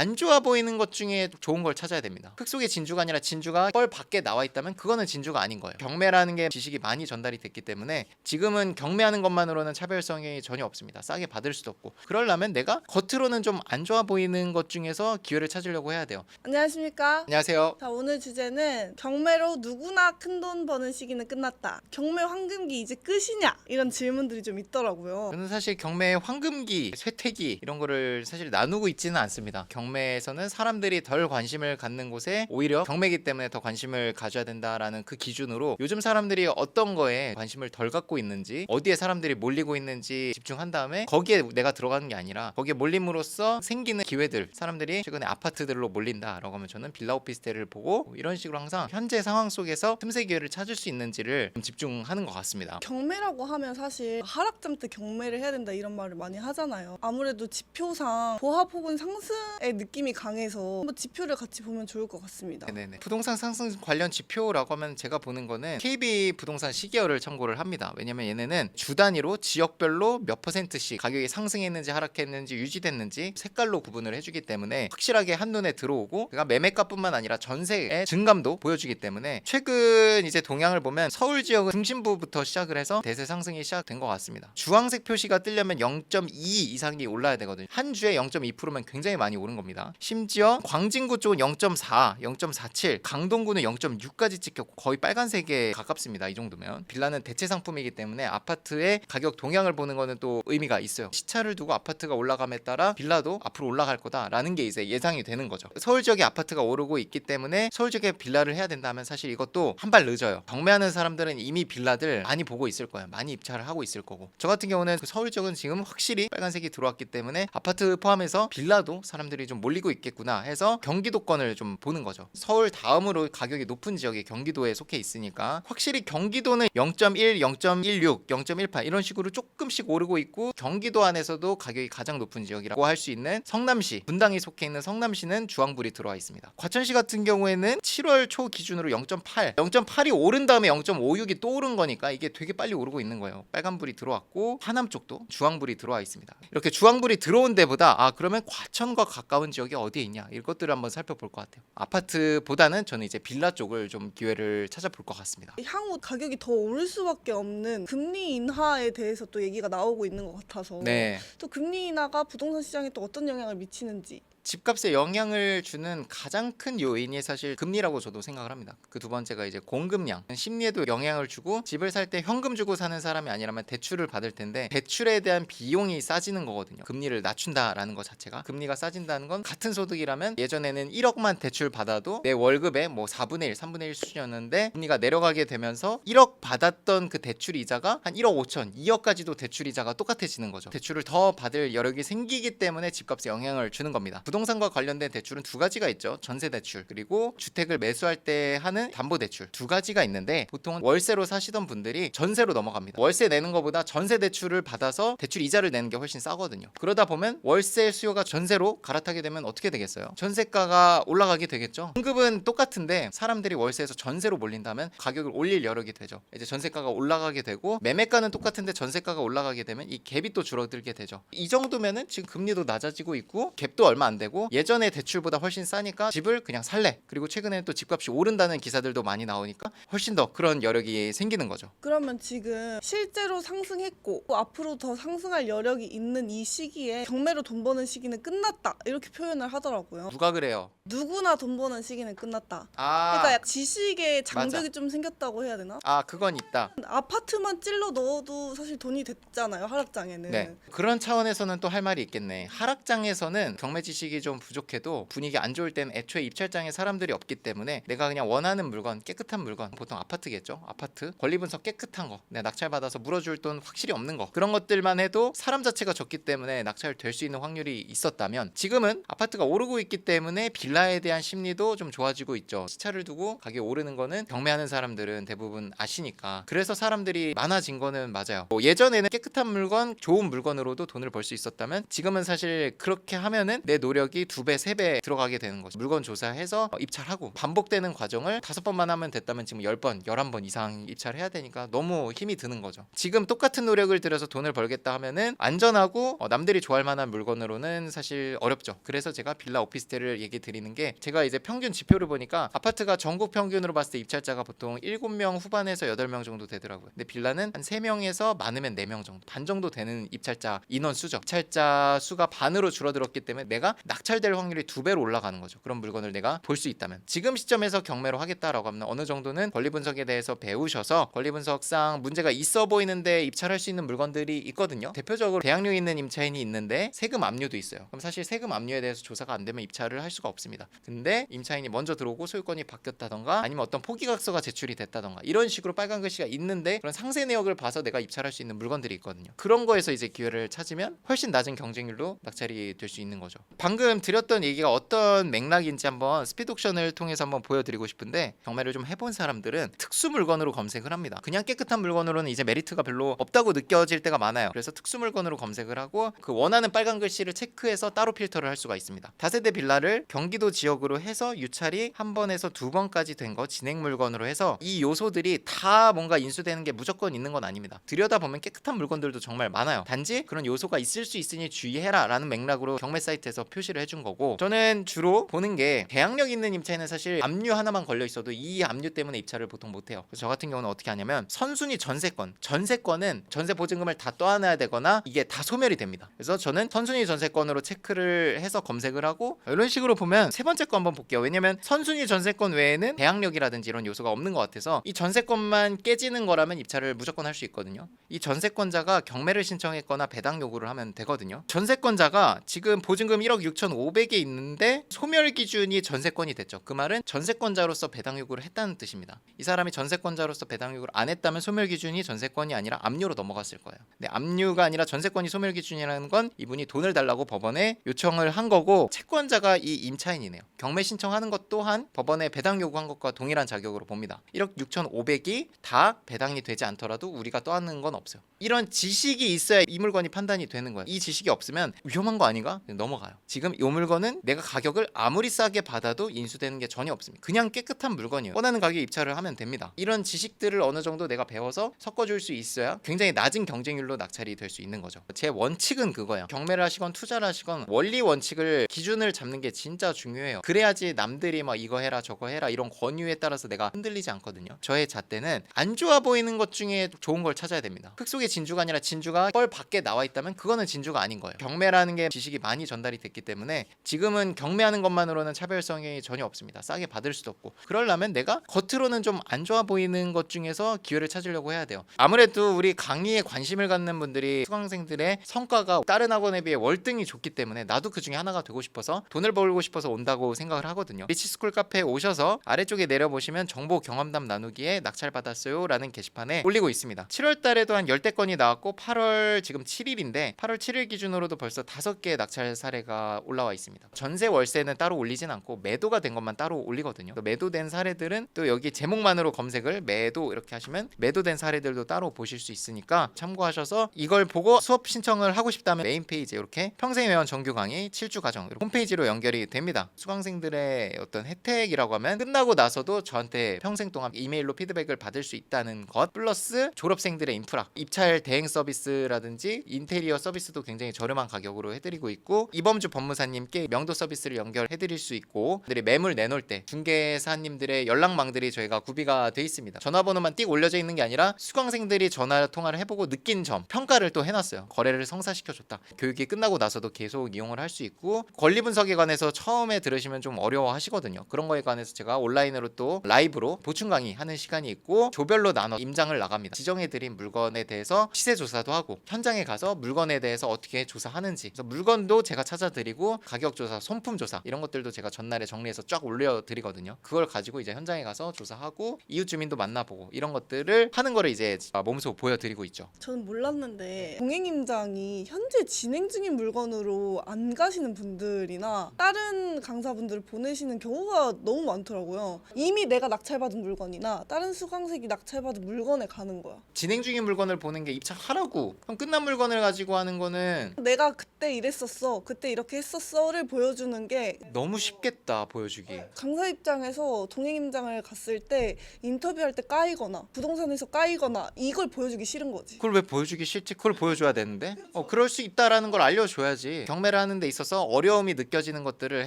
안 좋아 보이는 것 중에 좋은 걸 찾아야 됩니다. 흙 속의 진주가 아니라 진주가 뻘 밖에 나와 있다면 그거는 진주가 아닌 거예요. 경매라는 게 지식이 많이 전달이 됐기 때문에 지금은 경매하는 것만으로는 차별성이 전혀 없습니다. 싸게 받을 수도 없고. 그러려면 내가 겉으로는 좀 안 좋아 보이는 것 중에서 기회를 찾으려고 해야 돼요. 안녕하십니까? 안녕하세요. 자, 오늘 주제는 경매로 누구나 큰돈 버는 시기는 끝났다. 경매 황금기 이제 끝이냐? 이런 질문들이 좀 있더라고요. 저는 사실 경매 황금기, 쇠퇴기 이런 거를 사실 나누고 있지는 않습니다. 경매에서는 사람들이 덜 관심을 갖는 곳에 오히려 경매기 때문에 더 관심을 가져야 된다라는 그 기준으로 요즘 사람들이 어떤 거에 관심을 덜 갖고 있는지, 어디에 사람들이 몰리고 있는지 집중한 다음에 거기에 내가 들어가는 게 아니라 거기에 몰림으로써 생기는 기회들, 사람들이 최근에 아파트들로 몰린다라고 하면 저는 빌라 오피스텔을 보고 이런 식으로 항상 현재 상황 속에서 틈새 기회를 찾을 수 있는지를 좀 집중하는 것 같습니다. 경매라고 하면 사실 하락장 때 경매를 해야 된다 이런 말을 많이 하잖아요. 아무래도 지표상 보합 혹은 상승의 느낌이 강해서 한번 지표를 같이 보면 좋을 것 같습니다. 네네. 부동산 상승 관련 지표라고 하면 제가 보는 거는 KB 부동산 시계열을 참고를 합니다. 왜냐면 얘네는 주 단위로 지역별로 몇 %씩 가격이 상승했는지 하락했는지 유지됐는지 색깔로 구분을 해주기 때문에 확실하게 한눈에 들어오고, 그러니까 매매가뿐만 아니라 전세의 증감도 보여주기 때문에 최근 이제 동향을 보면 서울 지역은 중심부부터 시작을 해서 대세 상승이 시작된 것 같습니다. 주황색 표시가 뜨려면 0.2 이상이 올라야 되거든요. 한 주에 0.2%면 굉장히 많이 오른 겁니다. 심지어 광진구 쪽은 0.4, 0.47, 강동구는 0.6까지 찍혔고 거의 빨간색에 가깝습니다. 이 정도면 빌라는 대체 상품이기 때문에 아파트의 가격 동향을 보는 거는 또 의미가 있어요. 시차를 두고 아파트가 올라감에 따라 빌라도 앞으로 올라갈 거다라는 게 이제 예상이 되는 거죠. 서울 지역의 아파트가 오르고 있기 때문에 서울 지역에 빌라를 해야 된다면 사실 이것도 한 발 늦어요. 경매하는 사람들은 이미 빌라들 많이 보고 있을 거예요. 많이 입찰을 하고 있을 거고. 저 같은 경우는 서울 지역은 지금 확실히 빨간색이 들어왔기 때문에 아파트 포함해서 빌라도 사람들이 좀 몰리고 있겠구나 해서 경기도권을 좀 보는 거죠. 서울 다음으로 가격이 높은 지역이 경기도에 속해 있으니까 확실히 경기도는 0.1, 0.16, 0.18 이런 식으로 조금씩 오르고 있고, 경기도 안에서도 가격이 가장 높은 지역이라고 할 수 있는 성남시, 분당이 속해 있는 성남시는 주황불이 들어와 있습니다. 과천시 같은 경우에는 7월 초 기준으로 0.8, 0.8이 오른 다음에 0.56이 또 오른 거니까 이게 되게 빨리 오르고 있는 거예요. 빨간불이 들어왔고 하남 쪽도 주황불이 들어와 있습니다. 이렇게 주황불이 들어온 데보다 그러면 과천과 가까운 지역이 어디에 있냐, 이것들을 한번 살펴볼 것 같아요. 아파트보다는 저는 이제 빌라 쪽을 좀 기회를 찾아볼 것 같습니다. 향후 가격이 더 오를 수밖에 없는 금리 인하에 대해서 또 얘기가 나오고 있는 것 같아서 네. 또 금리 인하가 부동산 시장에 또 어떤 영향을 미치는지. 집값에 영향을 주는 가장 큰 요인이 사실 금리라고 저도 생각을 합니다. 그 두 번째가 이제 공급량, 심리에도 영향을 주고, 집을 살 때 현금 주고 사는 사람이 아니라면 대출을 받을 텐데 대출에 대한 비용이 싸지는 거거든요. 금리를 낮춘다라는 것 자체가. 금리가 싸진다는 건 같은 소득이라면 예전에는 1억만 대출 받아도 내 월급의 뭐 4분의 1, 3분의 1 수준이었는데 금리가 내려가게 되면서 1억 받았던 그 대출 이자가 한 1억 5천, 2억까지도 대출 이자가 똑같아지는 거죠. 대출을 더 받을 여력이 생기기 때문에 집값에 영향을 주는 겁니다. 부동산과 관련된 대출은 두 가지가 있죠. 전세 대출, 그리고 주택을 매수할 때 하는 담보 대출, 두 가지가 있는데 보통은 월세로 사시던 분들이 전세로 넘어갑니다. 월세 내는 것보다 전세 대출을 받아서 대출 이자를 내는 게 훨씬 싸거든요. 그러다 보면 월세 수요가 전세로 갈아타게 되면 어떻게 되겠어요? 전세가가 올라가게 되겠죠. 공급은 똑같은데 사람들이 월세에서 전세로 몰린다면 가격을 올릴 여력이 되죠. 이제 전세가가 올라가게 되고, 매매가는 똑같은데 전세가가 올라가게 되면 이 갭이 또 줄어들게 되죠. 이 정도면은 지금 금리도 낮아지고 있고 갭도 얼마 안 되고 예전에 대출보다 훨씬 싸니까 집을 그냥 살래. 그리고 최근에 또 집값이 오른다는 기사들도 많이 나오니까 훨씬 더 그런 여력이 생기는 거죠. 그러면 지금 실제로 상승했고 또 앞으로 더 상승할 여력이 있는 이 시기에 경매로 돈 버는 시기는 끝났다 이렇게 표현을 하더라고요. 누가 그래요? 누구나 돈 버는 시기는 끝났다. 아, 그러니까 약간 지식의 장벽이 맞아. 좀 생겼다고 해야 되나? 그건 있다. 아파트만 찔러 넣어도 사실 돈이 됐잖아요, 하락장에는. 네. 그런 차원에서는 또 할 말이 있겠네. 하락장에서는 경매 지식이 좀 부족해도 분위기 안 좋을 때는 애초에 입찰장에 사람들이 없기 때문에 내가 그냥 원하는 물건, 깨끗한 물건, 보통 아파트겠죠. 아파트 권리 분석 깨끗한 거, 내가 낙찰 받아서 물어줄 돈 확실히 없는 거, 그런 것들만 해도 사람 자체가 적기 때문에 낙찰될 수 있는 확률이 있었다면, 지금은 아파트가 오르고 있기 때문에 빌라에 대한 심리도 좀 좋아지고 있죠. 시차를 두고 가격이 오르는 거는 경매하는 사람들은 대부분 아시니까. 그래서 사람들이 많아진 거는 맞아요. 예전에는 깨끗한 물건, 좋은 물건으로도 돈을 벌 수 있었다면 지금은 사실 그렇게 하면은 내 노력 노력이 2배, 3배 들어가게 되는 거죠. 물건 조사해서 입찰하고 반복되는 과정을 5번만 하면 됐다면 지금 10번, 11번 이상 입찰해야 되니까 너무 힘이 드는 거죠. 지금 똑같은 노력을 들여서 돈을 벌겠다 하면은 안전하고 남들이 좋아할 만한 물건으로는 사실 어렵죠. 그래서 제가 빌라 오피스텔을 얘기 드리는 게 제가 이제 평균 지표를 보니까 아파트가 전국 평균으로 봤을 때 입찰자가 보통 7명 후반에서 8명 정도 되더라고요. 근데 빌라는 한 3명에서 많으면 4명 정도, 반 정도 되는 입찰자 인원 수죠. 입찰자 수가 반으로 줄어들었기 때문에 내가 낙찰될 확률이 2배로 올라가는 거죠. 그런 물건을 내가 볼 수 있다면 지금 시점에서 경매로 하겠다라고 하면 어느 정도는 권리 분석에 대해서 배우셔서 권리 분석상 문제가 있어 보이는데 입찰할 수 있는 물건들이 있거든요. 대표적으로 대항력 있는 임차인이 있는데 세금 압류도 있어요. 그럼 사실 세금 압류에 대해서 조사가 안 되면 입찰을 할 수가 없습니다. 근데 임차인이 먼저 들어오고 소유권이 바뀌었다던가 아니면 어떤 포기각서가 제출이 됐다던가 이런 식으로 빨간 글씨가 있는데 그런 상세 내역을 봐서 내가 입찰할 수 있는 물건들이 있거든요. 그런 거에서 이제 기회를 찾으면 훨씬 낮은 경쟁률로 낙찰이 될 수 있는 거죠. 방금 드렸던 얘기가 어떤 맥락인지 한번 스피드 옥션을 통해서 한번 보여드리고 싶은데 경매를 좀 해본 사람들은 특수 물건으로 검색을 합니다. 그냥 깨끗한 물건으로는 이제 메리트가 별로 없다고 느껴질 때가 많아요. 그래서 특수 물건으로 검색을 하고 그 원하는 빨간 글씨를 체크해서 따로 필터를 할 수가 있습니다. 다세대 빌라를 경기도 지역으로 해서 유찰이 1번에서 2번까지 된 거 진행 물건으로 해서 이 요소들이 다 뭔가 인수되는 게 무조건 있는 건 아닙니다. 들여다보면 깨끗한 물건들도 정말 많아요. 단지 그런 요소가 있을 수 있으니 주의해라 라는 맥락으로 경매 사이트에서 표시를 해준 거고, 저는 주로 보는 게 대항력 있는 임차인은 사실 압류 하나만 걸려 있어도 이 압류 때문에 입찰을 보통 못해요. 그래서 저 같은 경우는 어떻게 하냐면 선순위 전세권은 전세 보증금을 다 떠안아야 되거나 이게 다 소멸이 됩니다. 그래서 저는 선순위 전세권으로 체크를 해서 검색을 하고, 이런 식으로 보면 세 번째 거 한번 볼게요. 왜냐면 선순위 전세권 외에는 대항력이라든지 이런 요소가 없는 것 같아서 이 전세권만 깨지는 거라면 입찰을 무조건 할 수 있거든요. 이 전세권자가 경매를 신청했거나 배당 요구를 하면 되거든요. 전세권자가 지금 보증금 1억 6,500에 있는데 소멸 기준이 전세권이 됐죠. 그 말은 전세권자로서 배당 요구를 했다는 뜻입니다. 이 사람이 전세권자로서 배당 요구를 안 했다면 소멸 기준이 전세권이 아니라 압류로 넘어갔을 거예요. 근데 압류가 아니라 전세권이 소멸 기준이라는 건 이분이 돈을 달라고 법원에 요청을 한 거고, 채권자가 이 임차인이네요. 경매 신청하는 것 또한 법원에 배당 요구한 것과 동일한 자격으로 봅니다. 1억 6,500이 다 배당이 되지 않더라도 우리가 떠안는 건 없어요. 이런 지식이 있어야 이 물건이 판단이 되는 거예요. 이 지식이 없으면 위험한 거 아닌가? 넘어가요. 지금 이 물건은 내가 가격을 아무리 싸게 받아도 인수되는 게 전혀 없습니다. 그냥 깨끗한 물건이에요. 원하는 가격에 입찰을 하면 됩니다. 이런 지식들을 어느 정도 내가 배워서 섞어줄 수 있어야 굉장히 낮은 경쟁률로 낙찰이 될 수 있는 거죠. 제 원칙은 그거예요. 경매를 하시건 투자를 하시건 원리 원칙을 기준을 잡는 게 진짜 중요해요. 그래야지 남들이 막 이거 해라 저거 해라 이런 권유에 따라서 내가 흔들리지 않거든요. 저의 잣대는 안 좋아 보이는 것 중에 좋은 걸 찾아야 됩니다. 흙 속에 진주가 아니라 진주가 뻘 밖에 나와 있다면 그거는 진주가 아닌 거예요. 경매라는 게 지식이 많이 전달이 됐기 때문에 지금은 경매하는 것만으로는 차별성이 전혀 없습니다. 싸게 받을 수도 없고, 그러려면 내가 겉으로는 좀 안 좋아 보이는 것 중에서 기회를 찾으려고 해야 돼요. 아무래도 우리 강의에 관심을 갖는 분들이 수강생들의 성과가 다른 학원에 비해 월등히 좋기 때문에 나도 그 중에 하나가 되고 싶어서 돈을 벌고 싶어서 온다고 생각을 하거든요. 리치스쿨 카페에 오셔서 아래쪽에 내려보시면 정보 경험담 나누기에 낙찰 받았어요 라는 게시판에 올리고 있습니다. 7월 달에도 한 10대 건이 나왔고 8월 지금 7일인데 8월 7일 기준으로도 벌써 5개의 낙찰 사례가 올라와 있습니다. 전세 월세는 따로 올리진 않고 매도가 된 것만 따로 올리거든요. 매도된 사례들은 또 여기 제목만으로 검색을 매도 이렇게 하시면 매도된 사례들도 따로 보실 수 있으니까 참고하셔서 이걸 보고 수업 신청을 하고 싶다면 메인 페이지에 이렇게 평생회원 정규 강의 7주 과정 이렇게 홈페이지로 연결이 됩니다. 수강생들의 어떤 혜택이라고 하면 끝나고 나서도 저한테 평생 동안 이메일로 피드백을 받을 수 있다는 것, 플러스 졸업생들의 인프라, 입찰 대행 서비스라든지 인테리어 서비스도 굉장히 저렴한 가격으로 해드리고 있고, 이범주 법무사님께 명도 서비스를 연결해드릴 수 있고, 들이 매물 내놓을 때 중개사님들의 연락망들이 저희가 구비가 돼 있습니다. 전화번호만 띡 올려져 있는 게 아니라 수강생들이 전화 통화를 해보고 느낀 점 평가를 또 해놨어요. 거래를 성사시켜줬다. 교육이 끝나고 나서도 계속 이용을 할 수 있고, 권리 분석에 관해서 처음에 들으시면 좀 어려워하시거든요. 그런 거에 관해서 제가 온라인으로 또 라이브로 보충 강의 하는 시간이 있고, 조별로 나눠 임장을 나갑니다. 지정해드린 물건에 대해서 시세 조사도 하고 현장에 가서 물건에 대해서 어떻게 조사하는지, 그래서 물건도 제가 찾아드리고 가격 조사, 손품 조사 이런 것들도 제가 전날에 정리해서 쫙 올려드리거든요. 그걸 가지고 이제 현장에 가서 조사하고 이웃 주민도 만나보고 이런 것들을 하는 거를 이제 몸소 보여드리고 있죠. 저는 몰랐는데 동행임장이 현재 진행 중인 물건으로 안 가시는 분들이나 다른 강사분들을 보내시는 경우가 너무 많더라고요. 이미 내가 낙찰받은 물건이나 다른 수강생이 낙찰받은 물건에 가는 거야. 진행 중인 물건을 보는 게 입찰하라고. 그럼 끝난 물건을 가지고 하는 거는 내가 그때 이랬었어, 그때 이렇게 봤었어를 보여주는 게 너무 쉽겠다 보여주기. 강사 입장에서 동행임장을 갔을 때 인터뷰할 때 까이거나 부동산에서 까이거나 이걸 보여주기 싫은 거지. 그걸 왜 보여주기 싫지? 그걸 보여줘야 되는데 그럴 수 있다라는 걸 알려줘야지. 경매를 하는 데 있어서 어려움이 느껴지는 것들을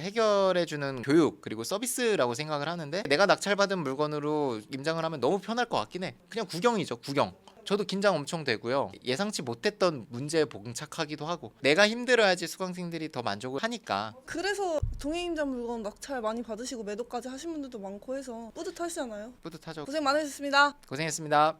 해결해주는 교육 그리고 서비스라고 생각을 하는데, 내가 낙찰받은 물건으로 임장을 하면 너무 편할 것 같긴 해. 그냥 구경이죠, 구경. 저도 긴장 엄청 되고요. 예상치 못했던 문제에 봉착하기도 하고, 내가 힘들어야지 수강생들이 더 만족을 하니까. 그래서 동행임장 물건 낙찰 많이 받으시고 매도까지 하신 분들도 많고 해서 뿌듯하시잖아요. 뿌듯하죠. 고생 많으셨습니다. 고생했습니다.